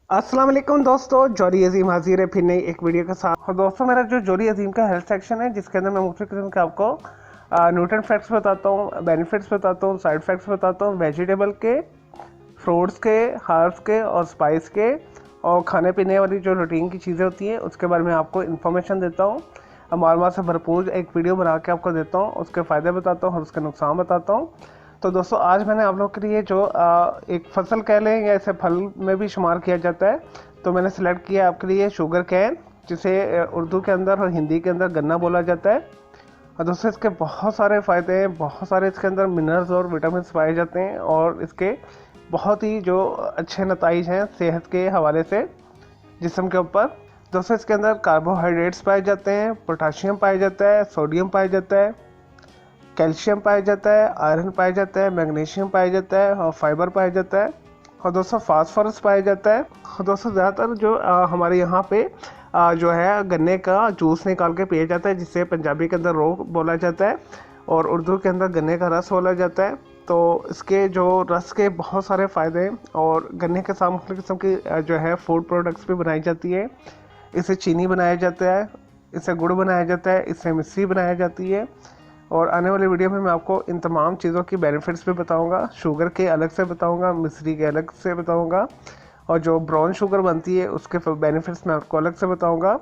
अस्सलाम वालेकुम दोस्तों, जौहरी अजीम हाजिर है फिर नई एक वीडियो के साथ। और दोस्तों, मेरा जो जौहरी अजीम का हेल्थ सेक्शन है जिसके अंदर मैं मुख्तलिफ किस्म के आपको न्यूट्रिएंट फैक्ट्स बताता हूँ, बेनिफिट्स बताता हूँ, साइड फैक्ट्स बताता हूँ, वेजिटेबल के, फ्रूट्स के, हर्ब्स के और स्पाइस के और खाने पीने वाली जो रूटीन की चीज़ें होती हैं उसके बारे में आपको इन्फॉर्मेशन देता हूँ। मालूमात से भरपूर एक वीडियो बना के आपको देता हूँ, उसके फ़ायदे बताता हूँ और उसके नुकसान बताता हूँ। तो दोस्तों, आज मैंने आप लोग के लिए जो एक फसल कह लें या इसे फल में भी शुमार किया जाता है, तो मैंने सेलेक्ट किया आपके लिए शुगर कैन, जिसे उर्दू के अंदर और हिंदी के अंदर गन्ना बोला जाता है। और दोस्तों, इसके बहुत सारे फ़ायदे हैं, बहुत सारे इसके अंदर मिनरल्स और विटामिन पाए जाते हैं और इसके बहुत ही जो अच्छे नताइज हैं सेहत के हवाले से जिस्म के ऊपर। दोस्तों, इसके अंदर कार्बोहाइड्रेट्स पाए जाते हैं, पोटाशियम पाया जाता है, सोडियम पाया जाता है, कैल्शियम पाया जाता है, आयरन पाया जाता है, मैग्नीशियम पाया जाता है और फाइबर पाया जाता है। और दोस्तों, फास्फोरस पाया जाता है। और दोस्तों, ज़्यादातर जो हमारे यहाँ पे जो है गन्ने का जूस निकाल के पिया जाता है, जिसे पंजाबी के अंदर रोग बोला जाता है और उर्दू के अंदर गन्ने का रस बोला जाता है। तो इसके जो रस के बहुत सारे फ़ायदे हैं और गन्ने के साथ मुख्तलिफ किस्म की जो है फूड प्रोडक्ट्स भी बनाई जाती है। इससे चीनी बनाया जाता है, इससे गुड़ बनाया जाता है, इससे मिश्री बनाई जाती है। और आने वाली वीडियो में मैं आपको इन तमाम चीज़ों की बेनिफिट्स भी बताऊंगा। शुगर के अलग से बताऊंगा, मिश्री के अलग से बताऊंगा और जो ब्राउन शुगर बनती है उसके बेनिफिट्स मैं आपको अलग से बताऊंगा।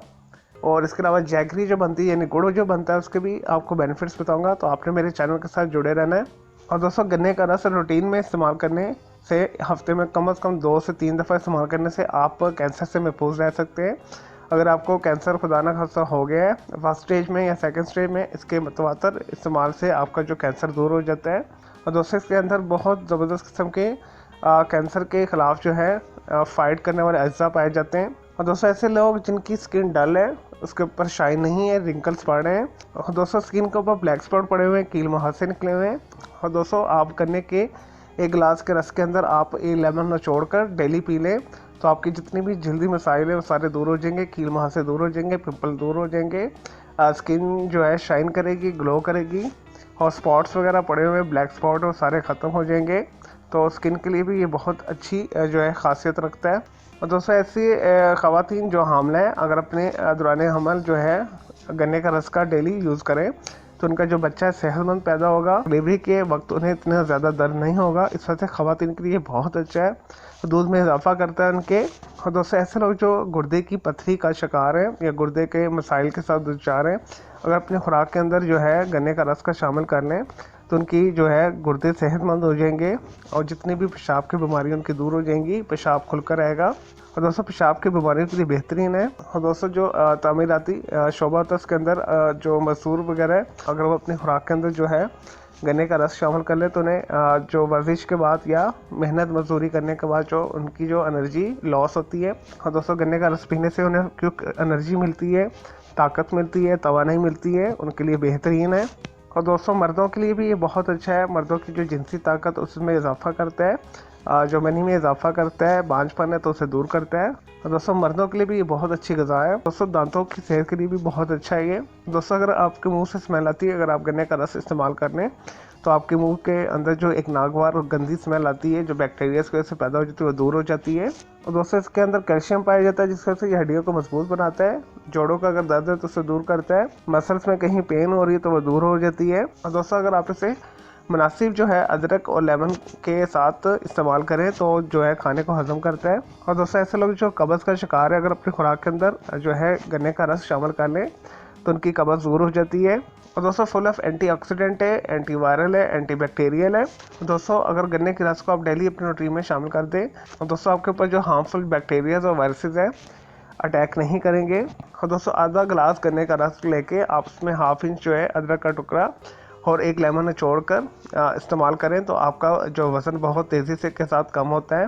और इसके अलावा जैगरी जो बनती है यानी गुड़ जो बनता है उसके भी आपको बेनिफिट्स बताऊंगा। तो आपने मेरे चैनल के साथ जुड़े रहना है। और दोस्तों, गन्ने का रस रूटीन में इस्तेमाल करने से हफ्ते में कम से कम 2 से 3 दफ़ा इस्तेमाल करने से आप कैंसर से महफूज रह सकते हैं। अगर आपको कैंसर खुदा न खास्ता हो गया है फर्स्ट स्टेज में या सेकंड स्टेज में, इसके मतवातर इस्तेमाल से आपका जो कैंसर दूर हो जाता है। और दोस्तों, इसके अंदर बहुत ज़बरदस्त किस्म के कैंसर के ख़िलाफ़ जो है फ़ाइट करने वाले अज्जा पाए जाते हैं। और दोस्तों, ऐसे लोग जिनकी स्किन डल है, उसके ऊपर शाइन नहीं है, रिंकल्स पड़ रहे हैं, और दोस्तों स्किन के ऊपर ब्लैक स्पॉट पड़े हुए हैं, कील मुहासे निकले हुए हैं, और दोस्तों आप गन्ने के एक गिलास के रस के अंदर आप एक लेमन निचोड़ कर डेली पी लें तो आपकी जितनी भी जल्दी मसाइल है वो सारे दूर हो जाएंगे, कील मुहासे दूर हो जाएंगे, पिंपल दूर हो जाएंगे, स्किन जो है शाइन करेगी, ग्लो करेगी और स्पॉट्स वगैरह पड़े हुए ब्लैक स्पॉट वो सारे ख़त्म हो जाएंगे। तो स्किन के लिए भी ये बहुत अच्छी जो है ख़ासियत रखता है। और दोस्तों, ऐसी ख़वातीन जो हामला है अगर अपने दौरान हमल जो है गन्ने का रस का डेली यूज़ करें तो उनका जो बच्चा है सेहतमंद पैदा होगा, डिलीवरी के वक्त उन्हें इतना ज़्यादा दर्द नहीं होगा। इस वजह से ख़वातीन के लिए बहुत अच्छा है, तो दूध में इजाफा करता है उनके। और दोस्तों, ऐसे लोग जो गुर्दे की पथरी का शिकार हैं या गुर्दे के मसाइल के साथ दुचार हैं, अगर अपने खुराक के अंदर जो है गन्ने का रस का शामिल कर लें तो उनकी जो है गुर्दे सेहतमंद हो जाएंगे और जितनी भी पेशाब की बीमारी उनकी दूर हो जाएंगी, पेशाब खुलकर रहेगा। और दोस्तों, पेशाब की बीमारियों के लिए बेहतरीन है। और दोस्तों, जो तामीराती शोबा होता है उसके अंदर जो मजदूर वगैरह है, अगर वो अपनी खुराक के अंदर जो है गन्ने का रस शामिल कर ले तो उन्हें जो वर्जिश के बाद या मेहनत मजदूरी करने के बाद जो उनकी जो एनर्जी लॉस होती है, और दोस्तों गन्ने का रस पीने से उन्हें क्यों एनर्जी मिलती है, ताकत मिलती है, तवानाई मिलती है, उनके लिए बेहतरीन है। और दोस्तों, मर्दों के लिए भी ये बहुत अच्छा है। मर्दों की जो जिनसी ताकत उसमें इजाफा करता है, जो मनी में इजाफा करता है, बांझपन है तो उसे दूर करता है। और दोस्तों, मर्दों के लिए भी ये बहुत अच्छी ग़िज़ा है। दोस्तों, दांतों की सेहत के लिए भी बहुत अच्छा है ये। दोस्तों, अगर आपके मुंह से स्मेल आती है, अगर आप गन्ने का रस इस्तेमाल कर लें तो आपके मुंह के अंदर जो एक नागवार और गंदी स्मेल आती है जो बैक्टीरिया की वजह से पैदा हो जाती है वो दूर हो जाती है। और दोस्तों, इसके अंदर कैल्शियम पाया जाता है जिसकी वजह से ये हड्डियों को मजबूत बनाता है, जोड़ों का अगर दर्द है तो उसे दूर करता है, मसल्स में कहीं पेन हो रही है तो वो दूर हो जाती है। और दोस्तों, अगर आप इसे मुनासिब जो है अदरक और लेमन के साथ इस्तेमाल करें तो जो है खाने को हजम करता है। और दोस्तों, ऐसे लोग जो कब्ज़ का शिकार है अगर अपनी खुराक के अंदर जो है गन्ने का रस शामिल कर लें तो उनकी कब्ज़ दूर हो जाती है। और दोस्तों, फुल ऑफ एंटीऑक्सीडेंट है, एंटी वायरल है, एंटी बैक्टीरियल है। दोस्तों, अगर गन्ने के रस को आप डेली अपने रूटीन में शामिल कर दें और दोस्तों आपके ऊपर जो हार्मफुल बैक्टीरियाज और वायरसेस हैं अटैक नहीं करेंगे। और दोस्तों, आधा गिलास गन्ने का रस लेके आप उसमें हाफ इंच जो है अदरक का टुकड़ा और एक लेमन निचोड़ कर इस्तेमाल करें तो आपका जो वज़न बहुत तेज़ी से के साथ कम होता है।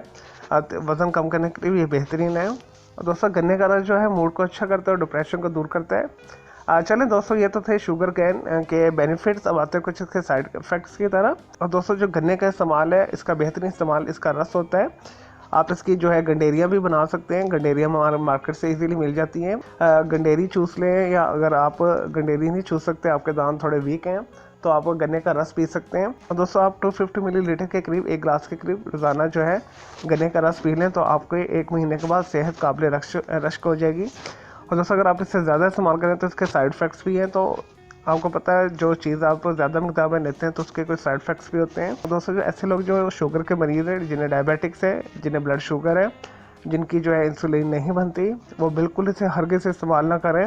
वज़न कम करने के लिए भी ये बेहतरीन है। और दोस्तों, गन्ने का रस जो है मूड को अच्छा करता है और डिप्रेशन को दूर करता है। चलें दोस्तों, ये तो थे शुगर कैन के बेनिफिट्स। अब आते हैं कुछ इसके साइड इफ़ेक्ट्स की तरह। और दोस्तों, जो गन्ने का इस्तेमाल है, इसका बेहतरीन इस्तेमाल इसका रस होता है। आप इसकी जो है गंडेरियाँ भी बना सकते हैं। गंडेरियाँ हमारे मार्केट से इजीली मिल जाती हैं। गंडेरी चूस लें, या अगर आप गंडेरी नहीं चूस सकते, आपके दांत थोड़े वीक हैं तो आप गन्ने का रस पी सकते हैं। और दोस्तों आप 250 मिलीलीटर के करीब, 1 ग्लास के करीब रोज़ाना जो है गन्ने का रस पी लें तो आपको 1 महीने के बाद सेहत काबिल रश्क हो जाएगी। और दोस्तों अगर आप इससे ज़्यादा इस्तेमाल करें तो इसके साइड इफ़ेक्ट्स भी हैं। तो आपको पता है जो चीज़ आप ज़्यादा मिकदार में लेते हैं तो उसके कुछ साइड इफ़ेक्ट्स भी होते हैं। तो दोस्तों जो ऐसे लोग जो शुगर के मरीज़ हैं, जिन्हें डायबिटिक्स है, जिन्हें ब्लड शुगर है, जिनकी जो है इंसुलिन नहीं बनती, वो बिल्कुल इसे हरगिज़ इस्तेमाल ना करें,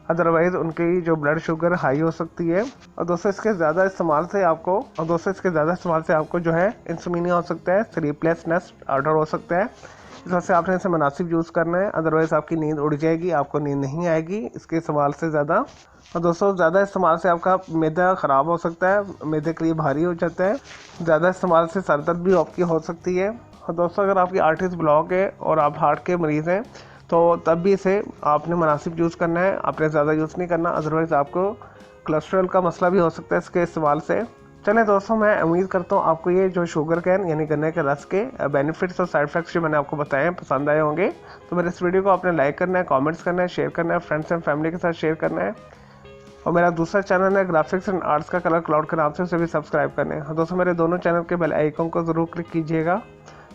अदरवाइज़ उनकी जो ब्लड शुगर हाई हो सकती है। और दोस्तों इसके ज़्यादा इस्तेमाल से आपको जो है इंसोमिनिया हो सकता है, स्लीपलेसनेस ऑर्डर हो सकता है। इस वजह से आपने इसे मुनासिब यूज़ करना है, अदरवाइज़ आपकी नींद उड़ जाएगी, आपको नींद नहीं आएगी इसके इस्तेमाल से ज़्यादा। और दोस्तों ज़्यादा इस्तेमाल से आपका मैदा ख़राब हो सकता है, मैदे के लिए भारी हो जाता है। ज़्यादा इस्तेमाल से सर दर्द भी आपकी हो सकती है। और दोस्तों अगर आपकी आर्टरीज ब्लॉक है और आप हार्ट के मरीज़ हैं तो तब भी इसे आपने मुनासिब यूज़ करना है, आपने ज़्यादा यूज़ नहीं करना, अदरवाइज़ आपको कोलेस्ट्रॉल का मसला भी हो सकता है इसके इस्तेमाल से। चलें दोस्तों, मैं उम्मीद करता हूँ आपको ये जो शुगर कैन यानी गन्ने के रस के बेनिफिट्स और साइड इफेक्ट्स जो मैंने आपको बताए हैं पसंद आए होंगे। तो मेरे इस वीडियो को आपने लाइक करना है, कमेंट्स करना है, शेयर करना है, फ्रेंड्स एंड फैमिली के साथ शेयर करना है। और मेरा दूसरा चैनल है ग्राफिक्स एंड आर्ट्स का कलर क्लाउड के नाम से, उसे भी सब्सक्राइब करना है। दोस्तों मेरे दोनों चैनल के बेल आइकन को ज़रूर क्लिक कीजिएगा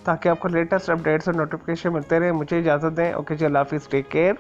ताकि आपको लेटेस्ट अपडेट्स और नोटिफिकेशन मिलते रहे। मुझे इजाज़त दें। ओके जी, अल्लाह हाफिज़, टेक केयर।